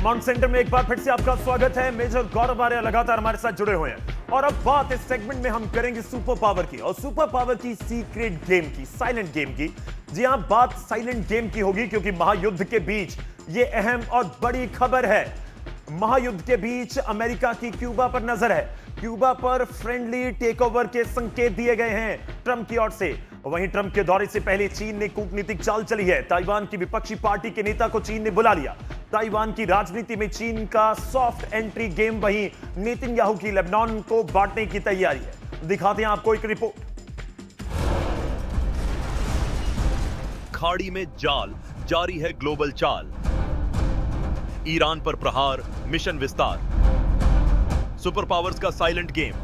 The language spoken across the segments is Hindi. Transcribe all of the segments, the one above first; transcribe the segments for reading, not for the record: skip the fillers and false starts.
कमांड सेंटर में एक बार फिर से आपका स्वागत है। मेजर गौरव आर्य लगातार हमारे साथ जुड़े हुए हैं और अब बात इस सेगमेंट में हम करेंगे सुपर पावर की, और सुपर पावर की सीक्रेट गेम की, साइलेंट गेम की। जी हां, बात साइलेंट गेम की होगी क्योंकि महायुद्ध के बीच ये अहम और बड़ी खबर है। महायुद्ध के बीच अमेरिका की क्यूबा पर नजर है। क्यूबा पर फ्रेंडली टेकओवर के संकेत दिए गए हैं ट्रंप की ओर से। वहीं ट्रंप के दौरे से पहले चीन ने कूटनीतिक चाल चली है। ताइवान की विपक्षी पार्टी के नेता को चीन ने बुला लिया। ताइवान की राजनीति में चीन का सॉफ्ट एंट्री गेम। वहीं नेतन्याहू की लेबनान को बांटने की तैयारी है। दिखाते हैं आपको एक रिपोर्ट। खाड़ी में जाल, जारी है ग्लोबल चाल। ईरान पर प्रहार, मिशन विस्तार। सुपर पावर्स का साइलेंट गेम।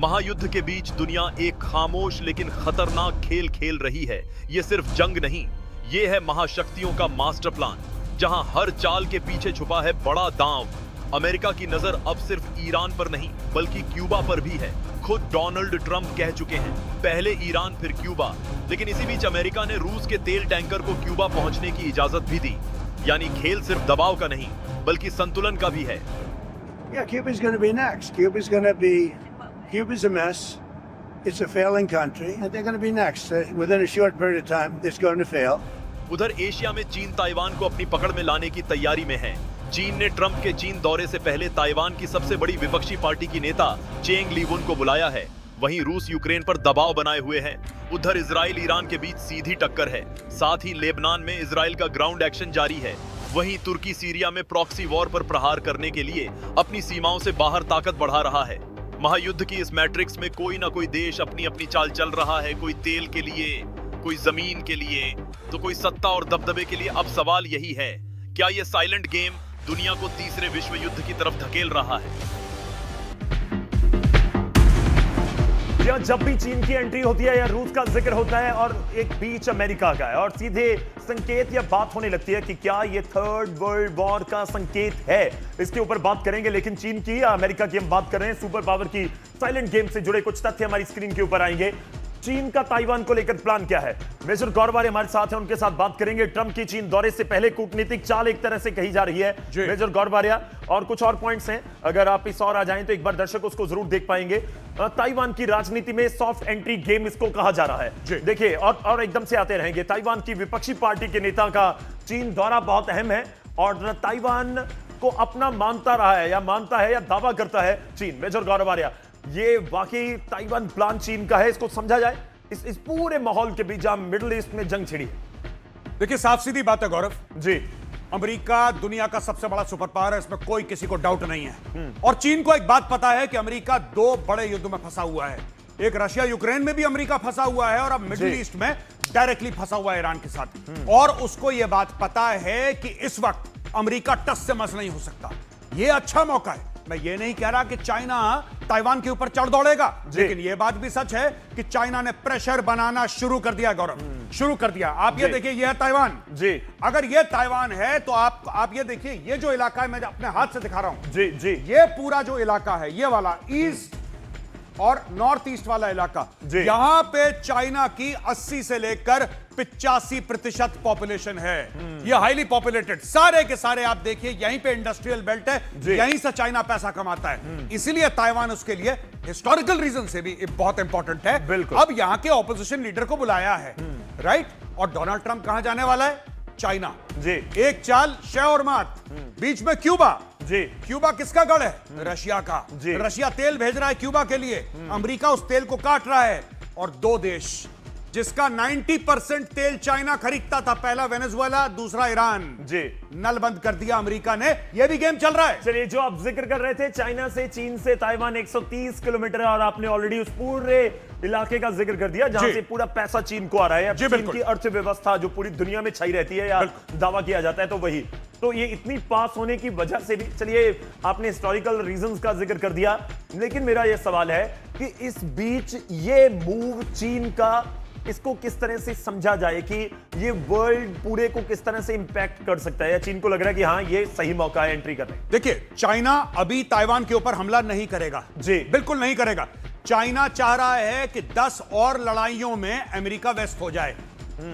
महायुद्ध के बीच दुनिया एक खामोश लेकिन खतरनाक खेल खेल रही है। यह सिर्फ जंग नहीं, यह है महाशक्तियों का मास्टर प्लान, जहां हर चाल के पीछे छुपा है बड़ा दांव। अमेरिका की नजर अब सिर्फ ईरान पर नहीं बल्कि क्यूबा पर भी है। खुद डोनाल्ड ट्रंप कह चुके हैं, पहले ईरान फिर क्यूबा। लेकिन इसी बीच अमेरिका ने रूस के तेल टैंकर को क्यूबा पहुंचने की इजाजत भी दी। यानी खेल सिर्फ दबाव का नहीं बल्कि संतुलन का भी है। Yeah, Cuba's going to be next. Cuba's a mess. It's a failing country, and they're going to be next. Within a short period of time, it's going to fail. उधर एशिया में चीन ताइवान को अपनी पकड़ में लाने की तैयारी में है। चीन ने ट्रंप के चीन दौरे से पहले ताइवान की सबसे बड़ी विपक्षी पार्टी की नेता चेंग लीवुन को बुलाया है। वहीं रूस यूक्रेन पर दबाव बनाए हुए है। उधर इजराइल ईरान के बीच सीधी टक्कर है। साथ ही लेबनान में इजराइल का ग्राउंड एक्शन जारी है। वहीं तुर्की सीरिया में प्रॉक्सी वॉर पर प्रहार करने के लिए अपनी सीमाओं से बाहर ताकत बढ़ा रहा है। महायुद्ध की इस मैट्रिक्स में कोई ना कोई देश अपनी अपनी चाल चल रहा है। कोई तेल के लिए, कोई जमीन के लिए, तो कोई सत्ता और दबदबे के लिए। अब सवाल यही है, क्या यह साइलेंट गेम दुनिया को तीसरे विश्व युद्ध की तरफ धकेल रहा है? जब भी चीन की एंट्री होती है या रूस का जिक्र होता है और एक बीच अमेरिका का है, और सीधे संकेत या बात होने लगती है कि क्या ये थर्ड वर्ल्ड वॉर का संकेत है। इसके ऊपर बात करेंगे, लेकिन चीन की या अमेरिका की हम बात कर रहे हैं। सुपर पावर की साइलेंट गेम से जुड़े कुछ तथ्य हमारी स्क्रीन के ऊपर आएंगे। चीन का ताइवान को लेकर प्लान क्या है? मेजर गौरव आर्य हमारे साथ हैं, उनके साथ बात करेंगे। ट्रंप की चीन दौरे से पहले कूटनीतिक चाल एक तरह से कही जा रही है। मेजर गौरव आर्य, और कुछ और पॉइंट्स हैं, अगर आप इस और आ जाएं तो एक बार दर्शक उसको जरूर देख पाएंगे। ताइवान की राजनीति में सॉफ्ट एंट्री गेम इसको कहा जा रहा है। देखिए, और एकदम से आते रहेंगे। ताइवान की विपक्षी पार्टी के नेता का चीन दौरा बहुत अहम है और ताइवान को अपना मानता रहा है, या मानता है या दावा करता है चीन। मेजर गौरव आर्य, ये वाकई ताइवान प्लान चीन का है, इसको समझा जाए इस पूरे माहौल के बीच जहां मिडिल ईस्ट में जंग छिड़ी है? देखिए, साफ सीधी बात है गौरव जी, अमेरिका दुनिया का सबसे बड़ा सुपर पावर है, इसमें कोई किसी को डाउट नहीं है। और चीन को एक बात पता है कि अमेरिका दो बड़े युद्ध में फंसा हुआ है। एक रशिया यूक्रेन में भी अमेरिका फंसा हुआ है, और अब मिडिल ईस्ट में डायरेक्टली फंसा हुआ है ईरान के साथ। और उसको यह बात पता है कि इस वक्त अमेरिका टस से मस नहीं हो सकता। यह अच्छा मौका है। मैं ये नहीं कह रहा कि चाइना ताइवान के ऊपर चढ़ दौड़ेगा, लेकिन यह बात भी सच है कि चाइना ने प्रेशर बनाना शुरू कर दिया। गौरव, शुरू कर दिया। आप ये देखिए, यह है ताइवान जी। अगर ये ताइवान है तो आप ये देखिए, ये जो इलाका है, मैं अपने हाथ से दिखा रहा हूं जी जी, ये पूरा जो इलाका है, ये वाला ईस्ट और नॉर्थ ईस्ट वाला इलाका, यहां पे चाइना की 80 से लेकर 85% पॉपुलेशन है। ये हाईली पॉपुलेटेड, सारे के सारे आप देखिए, यहीं पे इंडस्ट्रियल बेल्ट है, यहीं से चाइना पैसा कमाता है। इसीलिए ताइवान उसके लिए हिस्टोरिकल रीजन से भी बहुत इंपॉर्टेंट है। बिल्कुल। अब यहां के ऑपोजिशन लीडर को बुलाया है, राइट? और डोनाल्ड ट्रंप कहां जाने वाला है? चाइना जी। एक चाल शय और मात, बीच में क्यूबा जी। क्यूबा किसका गढ़ है? रशिया का। रशिया तेल भेज रहा है क्यूबा के लिए, अमेरिका उस तेल को काट रहा है। और दो देश जिसका 90% तेल चाइना खरीदता था, पहला वेनेजुएला, दूसरा ईरान, जी, नल बंद कर दिया अमेरिका ने। यह भी गेम चल रहा है। चलिए, जो आप जिक्र कर रहे थे, चाइना से, चीन से ताइवान 130 किलोमीटर है, और आपने ऑलरेडी उस पूरे इलाके का जिक्र कर दिया जहां से पूरा पैसा चीन को आ रहा है। चीन की अर्थव्यवस्था जो पूरी दुनिया में छाई रहती है, या दावा किया जाता है, तो वही तो ये इतनी पास होने की वजह से भी, चलिए आपने हिस्टोरिकल रीजंस का जिक्र कर दिया, लेकिन मेरा यह सवाल है कि इस बीच ये मूव चीन का, इसको किस तरह से समझा जाए कि ये वर्ल्ड पूरे को किस तरह से इंपैक्ट कर सकता है, या चीन को लग रहा है कि हाँ ये सही मौका है एंट्री करने? देखिए, चाइना अभी ताइवान के ऊपर हमला नहीं करेगा जी, बिल्कुल नहीं करेगा। चाइना चाह रहा है कि 10 और लड़ाइयों में अमेरिका व्यस्त हो जाए।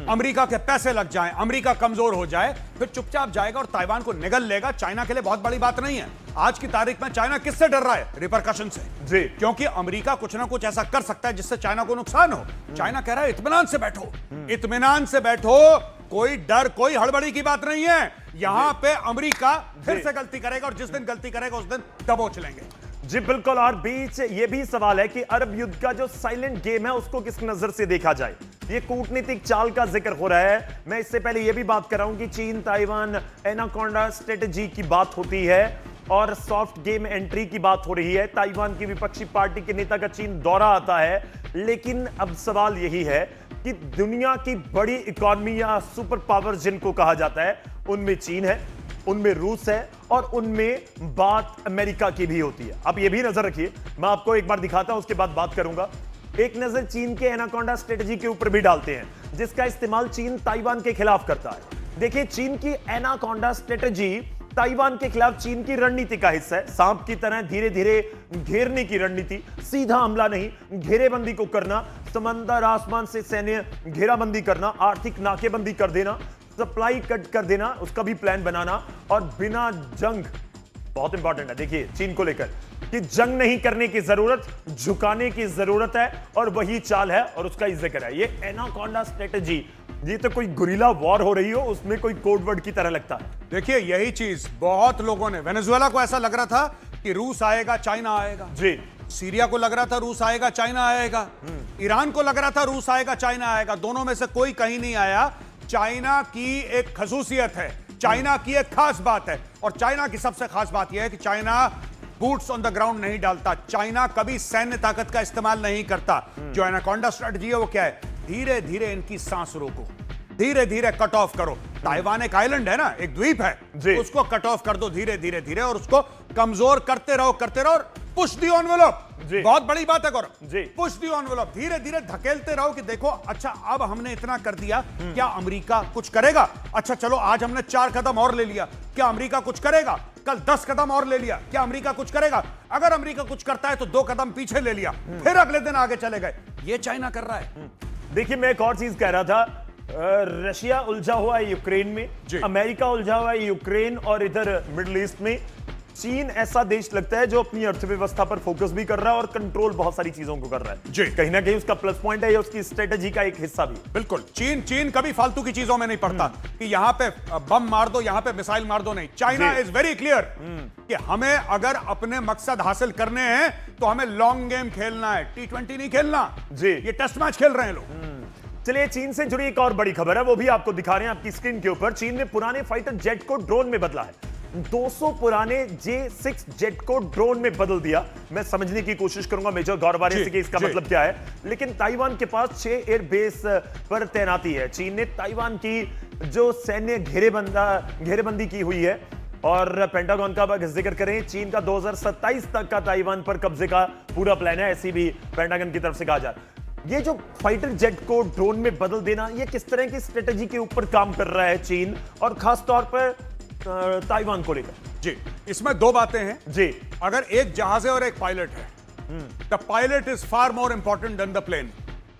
अमेरिका के पैसे लग जाएं, अमेरिका कमजोर हो जाए, फिर चुपचाप जाएगा और ताइवान को निगल लेगा। चाइना के लिए बहुत बड़ी बात नहीं है। आज की तारीख में चाइना किससे डर रहा है? रिपरकशन से जी। क्योंकि अमेरिका कुछ ना कुछ ऐसा कर सकता है जिससे चाइना को नुकसान हो। चाइना कह रहा है इत्मीनान से बैठो, इत्मीनान से बैठो, कोई डर कोई हड़बड़ी की बात नहीं है। यहां पे अमेरिका फिर से गलती करेगा और जिस दिन गलती करेगा उस दिन दबोच लेंगे। जी बिल्कुल। और बीच ये भी सवाल है कि अरब युद्ध का जो साइलेंट गेम है उसको किस नजर से देखा जाए। ये कूटनीतिक चाल का जिक्र हो रहा है। मैं इससे पहले ये भी बात कर रहा हूं कि चीन ताइवान एनाकोंडा स्ट्रेटेजी की बात होती है और सॉफ्ट गेम एंट्री की बात हो रही है। ताइवान की विपक्षी पार्टी के नेता का चीन दौरा आता है, लेकिन अब सवाल यही है कि दुनिया की बड़ी इकोनॉमी या सुपर पावर जिनको कहा जाता है उनमें चीन है, उनमें रूस है और उनमें बात अमेरिका की भी होती है। अब ये भी नजर रखिए, मैं आपको एक बार दिखाता हूं, उसके बाद बात करूंगा। एक नजर चीन के एनाकोंडा स्ट्रेटेजी के ऊपर भी डालते हैं, जिसका इस्तेमाल चीन ताइवान के खिलाफ करता है। देखिए, चीन की एनाकोंडा स्ट्रेटेजी ताइवान के खिलाफ चीन की रणनीति का हिस्सा है। सांप की तरह धीरे धीरे घेरने की रणनीति, सीधा हमला नहीं, घेरेबंदी को करना, समंदर आसमान से सैन्य घेराबंदी करना, आर्थिक नाकेबंदी कर देना, सप्लाई कट कर देना, उसका भी प्लान बनाना और बिना जंग, बहुत इंपॉर्टेंट है देखिए चीन को लेकर, कि जंग नहीं करने की जरूरत, झुकाने की जरूरत है और वही चाल है और उसका ही जिक्र है। ये एनाकोंडा स्ट्रेटेजी, ये तो कोई गुरिल्ला वॉर हो रही हो उसमें कोई कोड वर्ड की तरह लगता है। देखिए, यही चीज बहुत लोगों ने, वेनेजुएला को ऐसा लग रहा था कि रूस आएगा चाइना आएगा जी, सीरिया को लग रहा था रूस आएगा चाइना आएगा, ईरान को लग रहा था रूस आएगा चाइना आएगा, दोनों में से कोई कहीं नहीं आया। चाइना की एक खसूसियत है, चाइना की एक खास बात है, और चाइना की सबसे खास बात यह है कि China boots on the ground नहीं डालता। चाइना कभी सैन्य ताकत का इस्तेमाल नहीं करता। जो एनाकोंडा स्ट्रेटजी है वो क्या है? धीरे धीरे इनकी सांस रोको, धीरे धीरे कट ऑफ करो। ताइवान एक आइलैंड है ना, एक द्वीप है, उसको कट ऑफ कर दो धीरे धीरे धीरे और उसको कमजोर करते रहो और पुश दी एनवेलप। बहुत बड़ी बात है गौरव जी, पुश दी एनवेलप, धीरे धीरे धकेलते रहो कि देखो अच्छा अब हमने इतना कर दिया, क्या अमेरिका कुछ करेगा? अच्छा चलो आज हमने 4 कदम और ले लिया, क्या अमेरिका कुछ करेगा? कल 10 कदम और ले लिया, क्या अमेरिका कुछ करेगा? अगर अमेरिका कुछ करता है तो 2 कदम पीछे ले लिया, फिर अगले दिन आगे चले गए। ये चाइना कर रहा है। देखिए, मैं एक और चीज कह रहा था, रशिया उलझा हुआ है यूक्रेन में, अमेरिका उलझा हुआ है यूक्रेन और इधर मिडिल ईस्ट में। चीन ऐसा देश लगता है जो अपनी अर्थव्यवस्था पर फोकस भी कर रहा है और कंट्रोल बहुत सारी चीजों को कर रहा है जी। कहीं ना कहीं उसका प्लस पॉइंट है, या उसकी स्ट्रेटेजी का एक हिस्सा भी। बिल्कुल, चीन कभी फालतू की चीजों में नहीं पड़ता कि यहां पे बम मार दो, यहां पे मिसाइल मार दो, नहीं। चाइना इज वेरी क्लियर कि हमें अगर अपने मकसद हासिल करने हैं तो हमें लॉन्ग गेम खेलना है, T20 नहीं खेलना जी। ये टेस्ट मैच खेल रहे हैं लोग। चलिए, चीन से जुड़ी एक और बड़ी खबर है, वो भी आपको दिखा रहे हैं आपकी स्क्रीन के ऊपर। चीन ने पुराने फाइटर जेट को ड्रोन में बदला है। 200 पुराने J6 जेट को ड्रोन में बदल दिया। मैं समझने की कोशिश करूंगा मेजर गौरवारे से कि इसका मतलब क्या है, लेकिन ताइवान के पास 6 एयरबेस पर तैनाती है। चीन ने ताइवान की जो सैन्य घेरेबंदी की हुई है, और पेंटागन का जिक्र करें, चीन का 2027 तक का ताइवान पर कब्जे का पूरा प्लान है, ऐसी भी पेंटागन की तरफ से कहा जा रहा है। ये जो फाइटर जेट को ड्रोन में बदल देना, ये किस तरह की स्ट्रेटेजी के ऊपर काम कर रहा है चीन, और खास तौर पर ताइवान को लेकर? जी, इसमें 2 बातें हैं जी। अगर एक जहाज है और एक पायलट है, the pilot is far more important than the plane.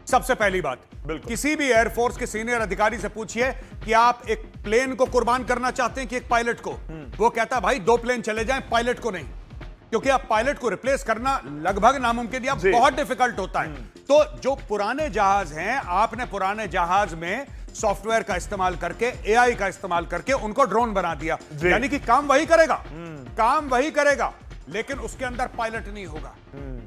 सबसे पहली बात, किसी भी एयरफोर्स के सीनियर अधिकारी से पूछिए कि आप एक प्लेन को कुर्बान करना चाहते हैं कि एक पायलट को, वो कहता है भाई 2 प्लेन चले जाएं, पायलट को नहीं, क्योंकि आप पायलट को रिप्लेस करना लगभग नामुमकिन या बहुत डिफिकल्ट होता है। तो जो पुराने जहाज हैं, आपने पुराने जहाज में सॉफ्टवेयर का इस्तेमाल करके, एआई का इस्तेमाल करके उनको ड्रोन बना दिया, यानी कि काम वही करेगा, लेकिन उसके अंदर पायलट नहीं होगा।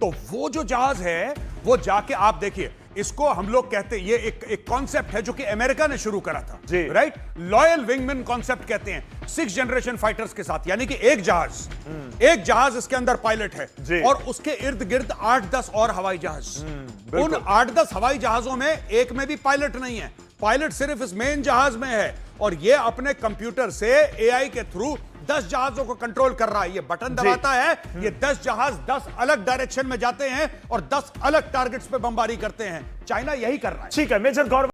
तो वो जो जहाज है वो जाके आप देखिए, इसको हम लोग कहते हैं, ये एक कॉन्सेप्ट है जो कि अमेरिका ने शुरू करा था, राइट? लॉयल विंगमैन कॉन्सेप्ट कहते हैं 6 जनरेशन फाइटर्स के साथ, यानी कि एक जहाज इसके अंदर पायलट है और उसके इर्द गिर्द 8-10 और हवाई जहाज। उन 8-10 हवाई जहाजों में एक में भी पायलट नहीं है, पायलट सिर्फ इस मेन जहाज में है, और ये अपने कंप्यूटर से एआई के थ्रू 10 जहाजों को कंट्रोल कर रहा है। ये बटन दबाता है, ये 10 जहाज 10 अलग डायरेक्शन में जाते हैं और 10 अलग टारगेट्स पे बमबारी करते हैं। चाइना यही कर रहा है। ठीक है, मेजर गौरव